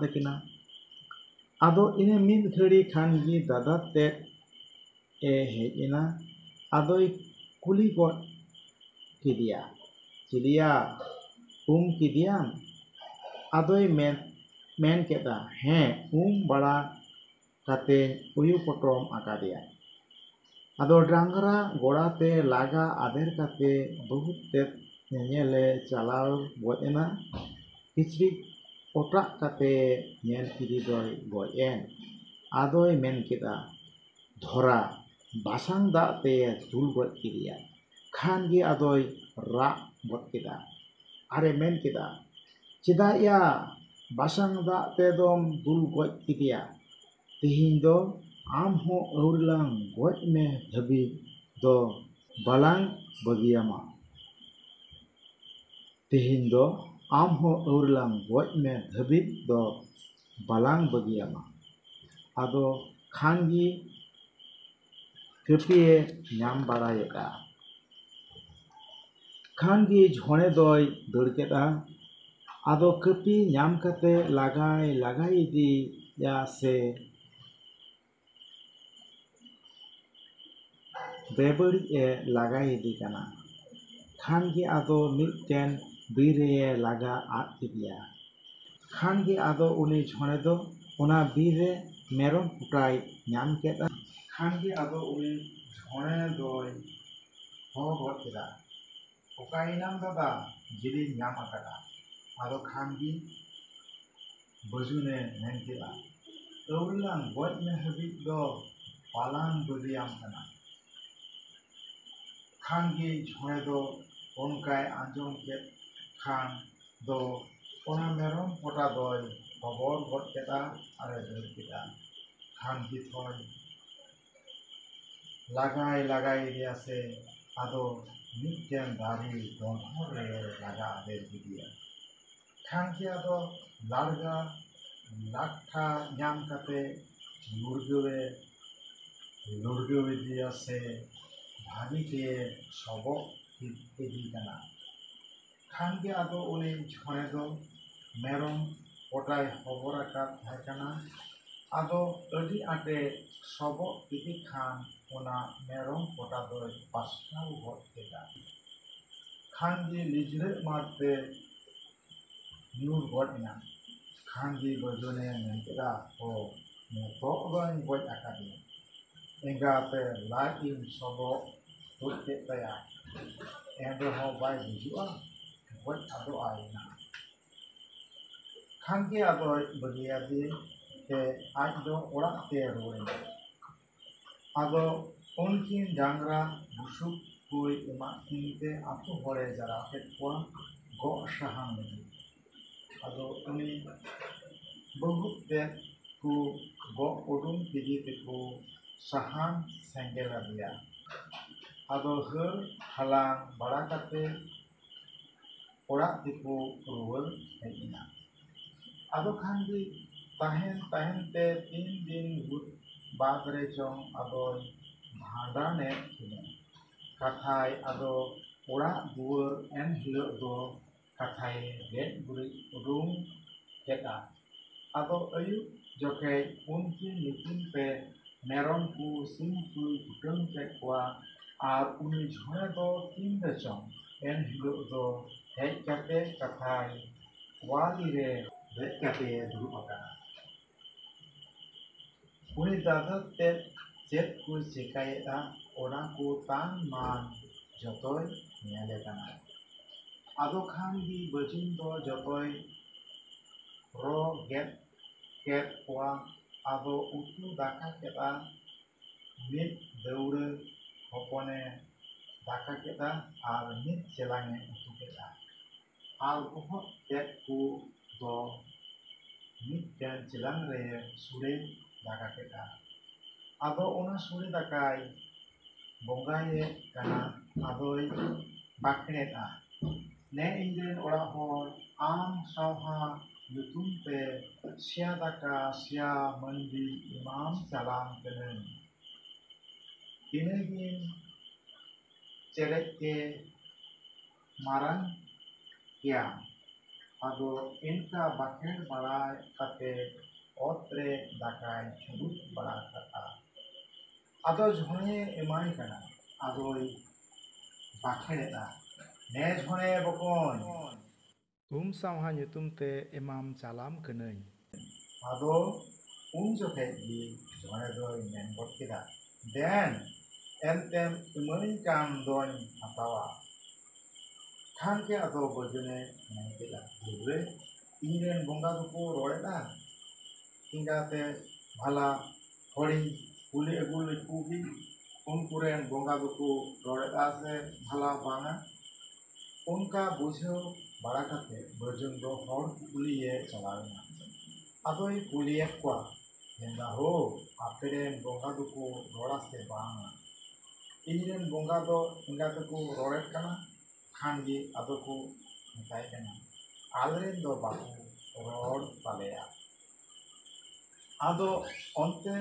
ᱛᱟᱹᱠᱤᱱᱟ᱾ ᱟᱫᱚ ᱤᱱᱟᱹ ᱢᱤᱫ ᱜᱷᱟᱹᱲᱤ ᱠᱷᱟᱱ ᱜᱮ ᱫᱟᱫᱟ ᱛᱮᱫ ᱮ ᱦᱮᱡ ᱮᱱᱟ᱾ ᱟᱫᱚᱭ ᱠᱩᱞᱤ ᱜᱚᱫ ᱠᱮᱫᱮᱭᱟ, ᱪᱤᱞᱤᱭᱟ, ᱠᱮᱫᱮᱭᱟᱢ? ᱟᱫᱚᱭ ᱢᱮᱱ ᱠᱮᱫᱟ, ᱦᱮᱸ, ᱵᱟᱲᱟ ᱠᱟᱛᱮᱧ ᱩᱭᱩ ᱯᱚᱴᱚᱢ ᱟᱠᱟᱫᱮᱭᱟ᱾ ᱟᱫᱚ ᱰᱟᱝᱨᱟ ᱜᱚᱲᱟᱛᱮ ᱞᱟᱜᱟ ᱟᱫᱮᱨ ᱠᱟᱛᱮ ᱵᱟᱹᱦᱩ ᱛᱮᱫ ᱧᱮᱧᱮᱞᱮ ᱪᱟᱞᱟᱣ ᱜᱚᱫ ᱮᱱᱟ᱾ ᱠᱤᱪᱨᱤᱡ ᱚᱴᱟᱜ ᱠᱟᱛᱮ ᱧᱮᱞ ᱠᱮᱫᱮ ᱫᱚᱭ ᱜᱚᱡ ᱮᱱ᱾ ᱟᱫᱚᱭ ᱢᱮᱱ ᱠᱮᱫᱟ, ᱫᱷᱚᱨᱟ, ᱵᱟᱥᱟᱝ ᱫᱟᱜ ᱛᱮᱭ ᱫᱩᱞ ᱜᱚᱡ ᱠᱮᱫᱮᱭᱟ᱾ ᱠᱷᱟᱱ ᱜᱮ ᱟᱫᱚᱭ ᱨᱟᱜ ᱜᱚᱫ ᱠᱮᱫᱟ ᱟᱨᱮ ᱢᱮᱱ ᱠᱮᱫᱟ, ᱪᱮᱫᱟᱜ ᱭᱟ ᱵᱟᱥᱟᱝ ᱫᱟᱜ ᱛᱮᱫᱚᱢ ᱫᱩᱞ ᱜᱚᱡ ᱠᱮᱫᱮᱭᱟ, ᱛᱮᱦᱮᱧ ᱫᱚ ᱟᱢ ᱦᱚᱸ ᱟᱹᱣᱨᱤᱞᱟᱝ ᱜᱚᱡ ᱢᱮ ᱫᱷᱟᱹᱵᱤᱡ ᱫᱚ ᱵᱟᱞᱟᱝ ᱵᱟᱹᱜᱤᱭᱟᱢᱟ᱾ ᱛᱮᱦᱮᱧ ᱫᱚ ᱟᱢ ᱦᱚᱸ ᱟᱹᱣᱨᱤᱞᱟᱝ ᱜᱚᱡ ᱢᱮ ᱫᱷᱟᱹᱵᱤᱡ ᱫᱚ ᱵᱟᱞᱟᱝ ᱵᱟᱹᱜᱤᱭᱟᱢᱟ᱾ ᱟᱫᱚ ᱠᱷᱟᱱ ᱜᱮ ᱠᱟᱹᱯᱤᱭᱮ ᱧᱟᱢ ᱵᱟᱲᱟᱭᱮᱫᱟ᱾ ᱠᱷᱟᱱ ᱜᱮ ᱡᱷᱚᱬᱮ ᱫᱚᱭ ᱫᱟᱹᱲ ᱠᱮᱫᱟ᱾ ᱟᱫᱚ ᱠᱟᱹᱯᱤ ᱧᱟᱢ ᱠᱟᱛᱮ ᱞᱟᱜᱟᱭ ᱤᱫᱤᱭᱟ ᱥᱮ ᱵᱮᱵᱟᱹᱲᱤᱡ ᱮ ᱞᱟᱜᱟᱭ ᱤᱫᱤ ᱠᱟᱱᱟ᱾ ᱠᱷᱟᱱ ᱜᱮ ᱟᱫᱚ ᱢᱤᱫᱴᱮᱱ ᱵᱤᱨ ᱨᱮ ᱞᱟᱜᱟ ᱟᱫ ᱠᱮᱫᱮᱭᱟ᱾ ᱠᱷᱟᱱ ᱜᱮ ᱟᱫᱚ ᱩᱱᱤ ᱡᱷᱚᱬᱮ ᱫᱚ ᱚᱱᱟ ᱵᱤᱨ ᱨᱮ ᱢᱮᱨᱚᱢ ᱠᱚᱴᱟᱭ ᱧᱟᱢ ᱠᱮᱫᱟ᱾ ᱠᱷᱟᱱ ᱜᱮ ᱟᱫᱚ ᱩᱱᱤ ᱡᱷᱚᱬᱮ ᱫᱚᱭ ᱦᱚᱦᱚ ᱜᱚᱫ ᱠᱮᱫᱟ, ᱚᱠᱟᱭᱮᱱᱟᱢ ᱫᱟᱫᱟ, ᱡᱤᱞᱤᱧ ᱧᱟᱢ ᱟᱠᱟᱫᱟ᱾ ᱟᱫᱚ ᱠᱷᱟᱱ ᱜᱮ ᱵᱟᱹᱡᱩᱱᱮ ᱢᱮᱱ ᱠᱮᱫᱟ, ᱟᱹᱣᱨᱤᱞᱟᱝ ᱜᱚᱡ ᱢᱮ ᱦᱟᱹᱵᱤᱡ ᱫᱚ ᱵᱟᱞᱟᱝ ᱵᱟᱹᱜᱤᱭᱟᱢ ᱠᱟᱱᱟ᱾ ᱠᱷᱟᱱ ᱜᱮ ᱡᱷᱚᱬᱮ ᱫᱚ ᱚᱱᱠᱟᱭ ᱟᱸᱡᱚᱢ ᱠᱮᱫ ᱠᱷᱟᱱ ᱫᱚ ᱚᱱᱟ ᱢᱮᱨᱚᱢ ᱠᱚᱴᱟ ᱫᱚᱭ ᱦᱚᱵᱚᱨ ᱜᱚᱫ ᱠᱮᱫᱟ ᱟᱨᱮ ᱫᱟᱹᱲ ᱠᱮᱫᱟ᱾ ᱠᱷᱟᱱ ᱜᱮ ᱛᱷᱚᱭ ᱞᱟᱜᱟᱭ ᱤᱫᱤᱭᱟ ᱥᱮ ᱟᱫᱚ ᱢᱤᱫᱴᱮᱱ ᱫᱟᱨᱮ ᱰᱚᱸᱰᱷᱚᱨ ᱨᱮ ᱞᱟᱜᱟ ᱟᱫᱮᱨ ᱠᱮᱫᱮᱭᱟ᱾ ᱠᱷᱟᱱ ᱜᱮ ᱟᱫᱚ ᱞᱟᱴᱷᱟ ᱧᱟᱢ ᱠᱟᱛᱮ ᱞᱩᱲᱜᱟᱹᱣ ᱤᱫᱤᱭᱟ ᱥᱮ ᱵᱷᱟᱹᱜᱤ ᱜᱮ ᱥᱚᱵᱚᱜ ᱤᱫᱤ ᱠᱟᱱᱟ᱾ ᱠᱷᱟᱱ ᱜᱮ ᱟᱫᱚ ᱩᱱᱤ ᱡᱷᱚᱬᱮ ᱫᱚ ᱢᱮᱨᱚᱢ ᱠᱚᱴᱟᱭ ᱦᱚᱵᱚᱨ ᱟᱠᱟᱫ ᱛᱟᱦᱮᱸ ᱠᱟᱱᱟ᱾ ᱟᱫᱚ ᱟᱹᱰᱤ ᱟᱸᱴᱮ ᱥᱚᱵᱚᱜ ᱤᱫᱤ ᱠᱷᱟᱱ ᱚᱱᱟ ᱢᱮᱨᱚᱢ ᱠᱚᱴᱟ ᱫᱚᱭ ᱯᱟᱥᱱᱟᱣ ᱜᱚᱫ ᱠᱮᱫᱟ᱾ ᱠᱷᱟᱱ ᱜᱮ ᱞᱤᱡᱽᱲᱟᱹᱜ ᱢᱟᱨᱛᱮ ᱧᱩᱨ ᱜᱚᱫ ᱮᱱᱟ᱾ ᱠᱷᱟᱱ ᱜᱮ ᱵᱟᱹᱡᱩᱱᱮ ᱢᱮᱱ ᱠᱮᱫᱟ, ᱱᱤᱛᱚᱜ ᱫᱚᱧ ᱜᱚᱡ ᱟᱠᱟᱫᱮᱭᱟ᱾ ᱮᱸᱜᱟᱛᱮ ᱞᱟᱡ ᱤᱧ ᱥᱚᱵᱚᱜ ᱛᱩᱫ ᱠᱮᱫ ᱛᱟᱭᱟ, ᱮᱱᱨᱮᱦᱚᱸ ᱵᱟᱭ ᱜᱩᱡᱩᱜᱼᱟ, ᱜᱚᱡ ᱟᱫᱚᱜᱼᱟᱭ ᱱᱟᱜ᱾ ᱠᱷᱟᱱ ᱜᱮ ᱟᱫᱚᱭ ᱵᱟᱹᱜᱤᱭᱟᱫᱮ ᱛᱮ ᱟᱡ ᱫᱚ ᱚᱲᱟᱜ ᱛᱮ ᱨᱩᱣᱟᱹᱲᱮᱱᱟ᱾ ᱟᱫᱚ ᱩᱱᱠᱤᱱ ᱰᱟᱝᱨᱟ ᱵᱩᱥᱩᱵ ᱠᱚᱭ ᱮᱢᱟᱜ ᱠᱤᱱ ᱛᱮ ᱟᱹᱛᱩ ᱦᱚᱲᱮ ᱡᱟᱣᱨᱟ ᱠᱮᱫ ᱠᱚᱣᱟ ᱜᱚᱜ ᱥᱟᱦᱟᱱ ᱞᱟᱹᱜᱤᱫ᱾ ᱟᱫᱚ ᱩᱱᱤ ᱵᱟᱹᱦᱩ ᱛᱮᱫ ᱠᱚ ᱜᱚᱜ ᱩᱰᱩᱝ ᱠᱮᱫᱮ ᱛᱮᱠᱚ ᱥᱟᱦᱟᱱ ᱥᱮᱸᱜᱮᱞ ᱟᱫᱮᱭᱟ᱾ ᱟᱫᱚ ᱦᱟᱹᱨ ᱦᱟᱞᱟᱝ ᱵᱟᱲᱟ ᱠᱟᱛᱮ ᱚᱲᱟᱜ ᱛᱮᱠᱚ ᱨᱩᱣᱟᱹᱲ ᱦᱮᱡ ᱮᱱᱟ᱾ ᱟᱫᱚ ᱠᱷᱟᱱ ᱜᱮ ᱛᱟᱦᱮᱱ ᱛᱮ 3 ᱫᱤᱱ ᱵᱟᱫ ᱨᱮ ᱪᱚᱝ ᱟᱫᱚᱭ ᱵᱷᱟᱸᱰᱟᱱᱮᱫ ᱠᱤᱱᱟᱹ ᱠᱟᱛᱷᱟᱭ᱾ ᱟᱫᱚ ᱚᱲᱟᱜ ᱫᱩᱣᱟᱹᱨ ᱮᱱ ᱦᱤᱞᱳᱜ ᱫᱚ ᱠᱟᱛᱷᱟᱭ ᱜᱮᱡ ᱜᱩᱨᱤᱡ ᱩᱰᱩᱝ ᱠᱮᱫᱼᱟ᱾ ᱟᱫᱚ ᱟᱹᱭᱩᱵ ᱡᱚᱠᱷᱮᱡ ᱩᱱᱠᱤᱱ ᱱᱩᱠᱤᱱ ᱯᱮ ᱢᱮᱨᱚᱢ ᱠᱚ ᱥᱤᱢ ᱠᱚᱭ ᱠᱩᱴᱟᱹᱢ ᱠᱮᱫ ᱠᱚᱣᱟ᱾ ᱟᱨ ᱩᱱᱤ ᱡᱷᱚᱬᱮ ᱫᱚ ᱛᱤᱱ ᱨᱮᱪᱚᱝ ᱮᱱ ᱦᱤᱞᱳᱜ ᱫᱚ ᱦᱮᱡ ᱠᱟᱛᱮ ᱠᱟᱛᱷᱟᱭ ᱳᱣᱟᱞᱤ ᱨᱮ ᱫᱮᱡ ᱠᱟᱛᱮ ᱫᱩᱲᱩᱵ ᱟᱠᱟᱱᱟ᱾ ᱩᱱᱤ ᱫᱟᱫᱟ ᱛᱮᱫ ᱪᱮᱫ ᱠᱚᱭ ᱪᱮᱠᱟᱭᱮᱫᱼᱟ ᱚᱱᱟ ᱠᱚ ᱛᱟᱱ ᱢᱟᱱ ᱡᱚᱛᱚᱭ ᱧᱮᱞᱮ ᱠᱟᱱᱟ᱾ ᱟᱫᱚ ᱠᱷᱟᱱ ᱜᱮ ᱵᱟᱹᱡᱩᱱ ᱫᱚ ᱡᱚᱛᱚᱭ ᱨᱚ ᱜᱮᱫ ᱠᱮᱫ ᱠᱚᱣᱟ᱾ ᱟᱫᱚ ᱩᱛᱩ ᱫᱟᱠᱟ ᱠᱮᱫᱼᱟ᱾ ᱢᱤᱫ ᱫᱟᱹᱣᱲᱟᱹ ᱦᱚᱯᱚᱱᱮ ᱫᱟᱠᱟ ᱠᱮᱫᱼᱟ ᱟᱨ ᱢᱤᱫ ᱪᱮᱞᱟᱝᱮ ᱩᱛᱩ ᱠᱮᱫᱼᱟ᱾ ᱟᱨ ᱵᱚᱦᱚᱜ ᱛᱮᱫ ᱠᱚ ᱫᱚ ᱢᱤᱫᱴᱮᱱ ᱪᱮᱞᱟᱝ ᱨᱮ ᱥᱩᱲᱮ ᱫᱟᱠᱟ ᱠᱮᱫᱼᱟ᱾ ᱟᱫᱚ ᱚᱱᱟ ᱥᱩᱲᱮ ᱫᱟᱠᱟᱭ ᱵᱚᱸᱜᱟᱭᱮᱫ ᱠᱟᱱᱟ᱾ ᱟᱫᱚᱭ ᱵᱟᱸᱠᱷᱮᱲᱮᱫᱼᱟ, ᱱᱮ ᱤᱧᱨᱮᱱ ᱚᱲᱟᱜ ᱦᱚᱲ, ᱟᱢ ᱥᱟᱣᱦᱟ ᱧᱩᱛᱩᱢ ᱛᱮ ᱥᱮᱭᱟ ᱫᱟᱠᱟ ᱥᱮᱭᱟ ᱢᱟᱹᱱᱰᱤ ᱮᱢᱟᱢ ᱪᱟᱞᱟᱣ ᱠᱟᱹᱱᱟᱹᱧ᱾ ᱤᱱᱟᱹᱜᱤᱧ ᱪᱮᱨᱮᱡ ᱠᱮ ᱢᱟᱨᱟᱝ ᱠᱮᱭᱟᱢ᱾ ᱟᱫᱚ ᱤᱱᱠᱟ ᱵᱟᱸᱠᱷᱮᱲ ᱵᱟᱲᱟ ᱠᱟᱛᱮ ᱚᱛ ᱨᱮ ᱫᱟᱠᱟᱭ ᱪᱩᱨᱩᱡ ᱵᱟᱲᱟ ᱠᱟᱜᱼᱟ᱾ ᱟᱫᱚ ᱡᱷᱚᱬᱮ ᱮᱢᱟᱭ ᱠᱟᱱᱟ᱾ ᱟᱫᱚᱭ ᱵᱟᱸᱠᱷᱮᱲᱮᱫᱼᱟ, ᱱᱮ ᱡᱷᱚᱬᱮ ᱵᱚᱠᱚᱧ, ᱩᱢ ᱥᱟᱣᱦᱟ ᱧᱩᱛᱩᱢ ᱛᱮ ᱮᱢᱟᱢ ᱪᱟᱞᱟᱢ ᱠᱟᱹᱱᱟᱹᱧ᱾ ᱟᱫᱚ ᱩᱱ ᱡᱚᱠᱷᱮᱡ ᱜᱮ ᱡᱷᱚᱬᱮ ᱫᱚᱭ ᱢᱮᱱ ᱜᱚᱫ ᱠᱮᱫᱟ, ᱫᱮᱱ ᱮᱱᱛᱮᱢ ᱤᱢᱟᱹᱧ ᱠᱟᱱ ᱫᱚᱧ ᱦᱟᱛᱟᱣᱟ᱾ ᱠᱷᱟᱱ ᱜᱮ ᱟᱫᱚ ᱵᱟᱹᱡᱩᱱᱮ ᱢᱮᱱ ᱠᱮᱫᱟ, ᱵᱟᱹᱵᱩᱨᱮ, ᱤᱧᱨᱮᱱ ᱵᱚᱸᱜᱟ ᱫᱚᱠᱚ ᱨᱚᱲᱮᱫᱼᱟ, ᱮᱸᱜᱟᱛᱮ ᱵᱷᱟᱞᱟ ᱦᱚᱲᱤᱧ ᱠᱩᱞᱤ ᱟᱹᱜᱩ ᱞᱮᱠᱚ ᱜᱮ ᱩᱱᱠᱩᱨᱮᱱ ᱵᱚᱸᱜᱟ ᱫᱚᱠᱚ ᱨᱚᱲᱮᱫᱼᱟ ᱥᱮ ᱵᱷᱟᱞᱟ ᱵᱟᱝᱟ᱾ ᱚᱱᱠᱟ ᱵᱩᱡᱷᱟᱹᱣ ᱵᱟᱲᱟ ᱠᱟᱛᱮ ᱵᱟᱹᱡᱩᱱ ᱫᱚ ᱦᱚᱲ ᱠᱩᱠᱞᱤᱭᱮ ᱪᱟᱞᱟᱣ ᱮᱱᱟ᱾ adoy kuliyak kwa henda ho aperen bonga duku roda se banga iniren bonga do inga duku roret kana khan gi ado ku metai kana alren do baku rod paleya ado onte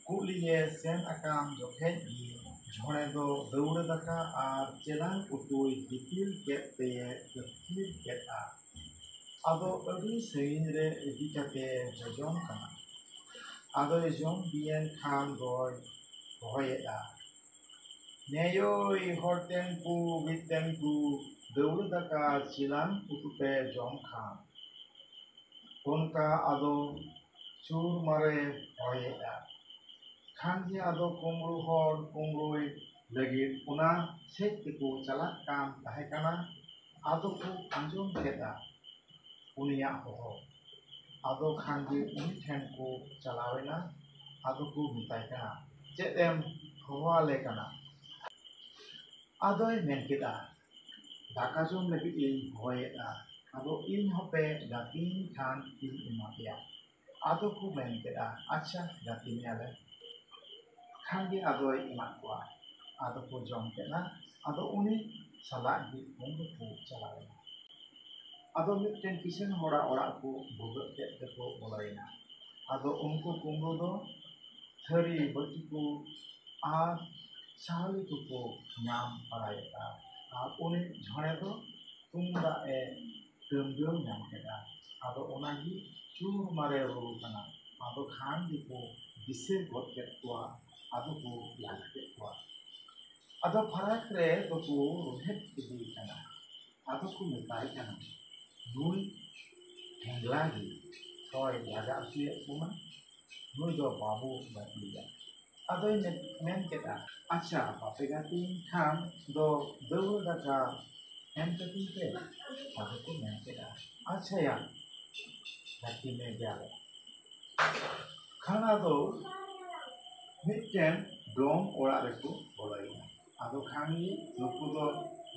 kuliye sen akam jokhen gi jhone do daura daka ar chelang utui dipil ket te dipil ket a ado adi sein re idi kate jojom kana ado jom bien khan goy hoyeda neyoy horten ku biten ku daura daka chelang utupe jom khan onka ado chur mare hoyeda khan gi ado kumru hor kumrui lagit una sek tiku chalak kan tahe kana ado ku anjom keda unia ho ado khan gi uni then ku chalawena ado ku mitai kana chedem howale kana adoy men keda daka jom lagit in hoyeda ado in hope gatin khan in imapia ado ku men keda acha gatin ale khan gi adoy imak kwa ado ku jom kena ado uni salak gi munggu ku chalawena ado miten kisen hora ora ku bhugat ket teko bolaina ado unku kumru do thari bati ku ar sali ku nyam parayeta ar uni jhone do tumda e dömdöm nyam keda ado onagi chur mare ru kana ado khan gi ku disir got ket kwa ado ku lag ket kwa ado farak re do ku rohet idi kana ado ku metai kana nui henglagi toy laga suye kuma nui do babu batiya adoy men keda acha papegati khan do daur daka empathy pe ado ku men keda acha ya gati me gale khana do miten dom ora reku bolaina ado khani nuku do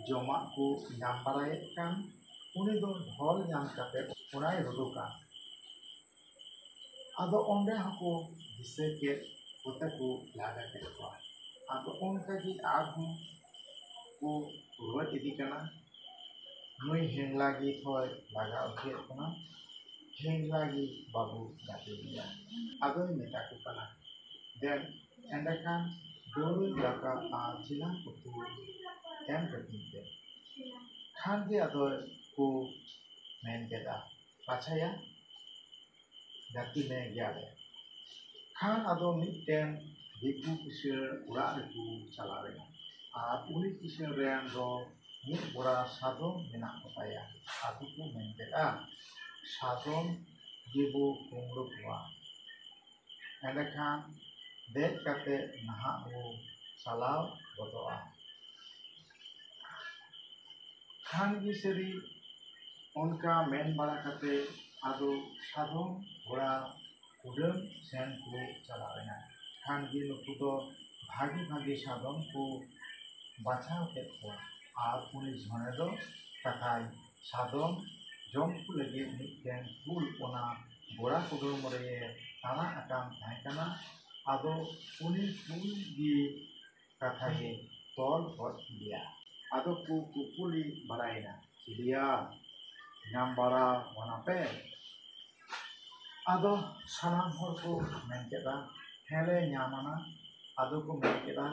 jomak ku nyam barayet kan uni do dhol nyam kate onay rodoka ado onde hako dise ket kote ku laga ket kwa ado onka gi arhon ku ruwet idi kana nui henglagi thoy laga ukhet kana henglagi babu gati dia adoy meta ku kana then endakan dolu daka chilang utu em ketinte khan gi adoy ku men keda pachaya gati me gyale khan ado miten diku kisir ura reku chalawena ar uni kisir ren do mid bora sadom menak kotaya ado ku men keda sadom gibu kumru kwa endakan dek kate nahak bu salaw bodoa khan gi seri onka men bala kate ado sadom bora udam sen ku chalawena khan gi nuku do bhagi bhagi sadom ku bachaw ket ko ar uni jhone do kathai sadom jom ku lagit miten pul ona bora kudum re tana akam tahe kana ado uni pul gi kathai tol hot dia ado ku kupuli baraina sidia nyam bara wanape ado sanam hor ku men keda hele nyamana ado ku men keda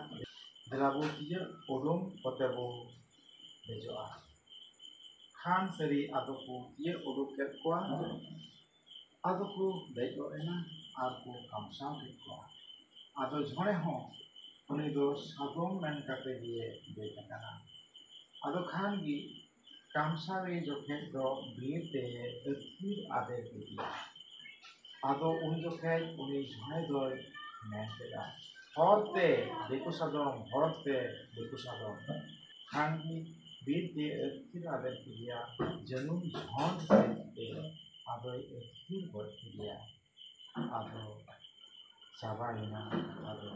delabu tiya odom kote bo bejoa khan seri ado ku ye odok ket kwa ado ku bejo ena ar ku kamsa ket kwa ado jhone ho uni do sadom men kate diye beja kana ado khan gi kamsa re jokhet do bir te akhir ade dia ado uni jokhet uni jhone doy men keda horte deku sadom horte deku sadom khan gi bir te akhir ade dia janum jhon te ado akhir bot dia ado sabaina ado